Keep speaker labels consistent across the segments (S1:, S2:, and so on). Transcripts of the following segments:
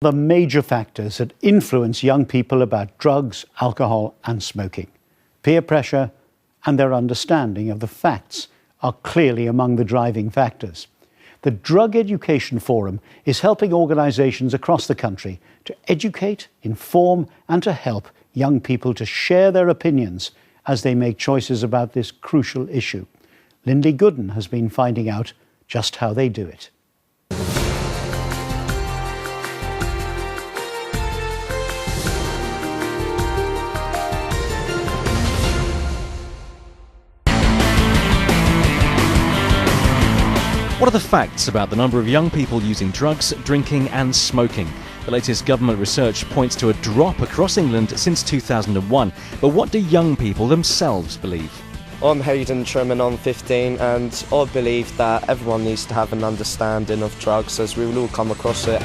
S1: The major factors that influence young people about drugs, alcohol and smoking. Peer pressure and their understanding of the facts are clearly among the driving factors. The Drug Education Forum is helping organisations across the country to educate, inform and to help young people to share their opinions as they make choices about this crucial issue. Lindley Gooden has been finding out just how they do it.
S2: What are the facts about the number of young people using drugs, drinking and smoking? The latest government research points to a drop across England since 2001. But what do young people themselves believe?
S3: I'm Hayden Truman, I'm 15, and I believe that everyone needs to have an understanding of drugs, as we will all come across it.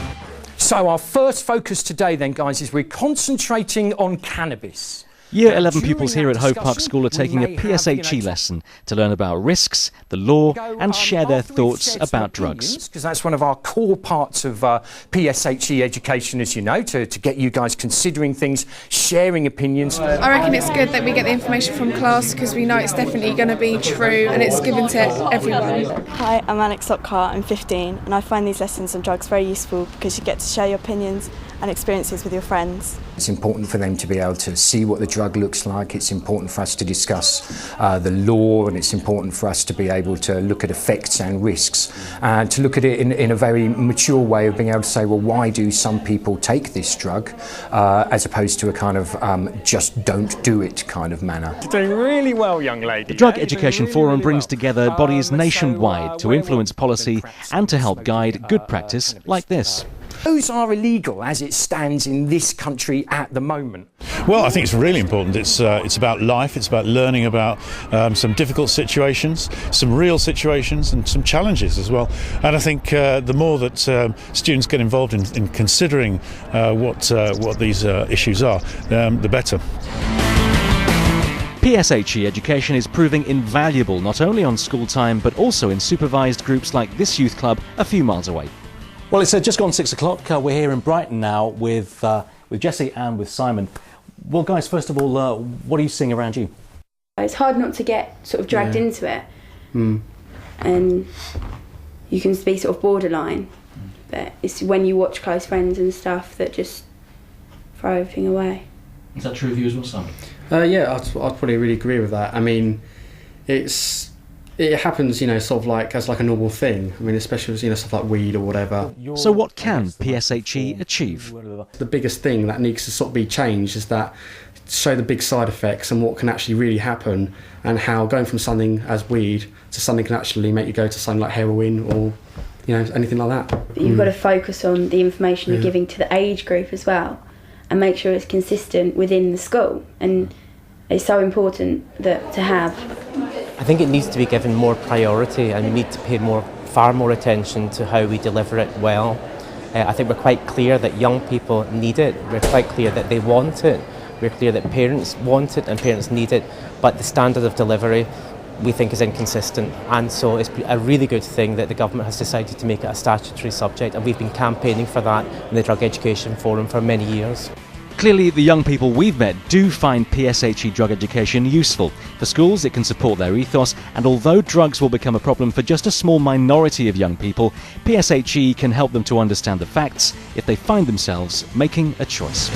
S4: So our first focus today then, guys, is we're concentrating on cannabis.
S2: Year 11 pupils here at Hove Park School are taking a PSHE lesson to learn about risks, the law and share their thoughts about drugs.
S4: Because that's one of our core parts of PSHE education, as you know, to get you guys considering things, sharing opinions.
S5: I reckon it's good that we get the information from class because we know it's definitely going to be true and it's given to everyone.
S6: Hi, I'm Alex Lockhart, I'm 15 and I find these lessons on drugs very useful because you get to share your opinions and experiences with your friends.
S7: It's important for them to be able to see what the drug looks like. It's important for us to discuss the law, and it's important for us to be able to look at effects and risks and to look at it in a very mature way of being able to say, well, why do some people take this drug as opposed to a kind of just don't do it kind of manner.
S4: You're doing really well, young lady.
S2: The Drug Education Forum brings together bodies nationwide to influence policy and to help guide good practice like this.
S4: Those are illegal as it stands in this country at the moment.
S8: Well, I think it's really important. It's about life, it's about learning about some difficult situations, some real situations and some challenges as well. And I think the more that students get involved in considering what these issues are, the better.
S2: PSHE education is proving invaluable not only on school time but also in supervised groups like this youth club a few miles away. Well, it's just gone 6 o'clock. We're here in Brighton now with Jessie and with Simon. Well, guys, first of all, what are you seeing around you?
S9: It's hard not to get sort of dragged into it, and you can be sort of borderline. But it's when you watch close friends and stuff that just throw everything away.
S2: Is that true of you as well, Simon?
S10: Yeah, I'd probably really agree with that. I mean, it happens, you know, sort of like as like a normal thing. I mean, especially with, you know, stuff like weed or whatever.
S2: So what can PSHE achieve?
S10: The biggest thing that needs to sort of be changed is that show the big side effects and what can actually really happen, and how going from something as weed to something can actually make you go to something like heroin or, you know, anything like that.
S9: You've got to focus on the information you're giving to the age group as well, and make sure it's consistent within the school. And it's so important that to have.
S11: I think it needs to be given more priority, and we need to pay far more attention to how we deliver it well. I think we're quite clear that young people need it, we're quite clear that they want it, we're clear that parents want it and parents need it, but the standard of delivery we think is inconsistent, and so it's a really good thing that the government has decided to make it a statutory subject, and we've been campaigning for that in the Drug Education Forum for many years.
S2: Clearly, the young people we've met do find PSHE drug education useful. For schools, it can support their ethos, and although drugs will become a problem for just a small minority of young people, PSHE can help them to understand the facts if they find themselves making a choice.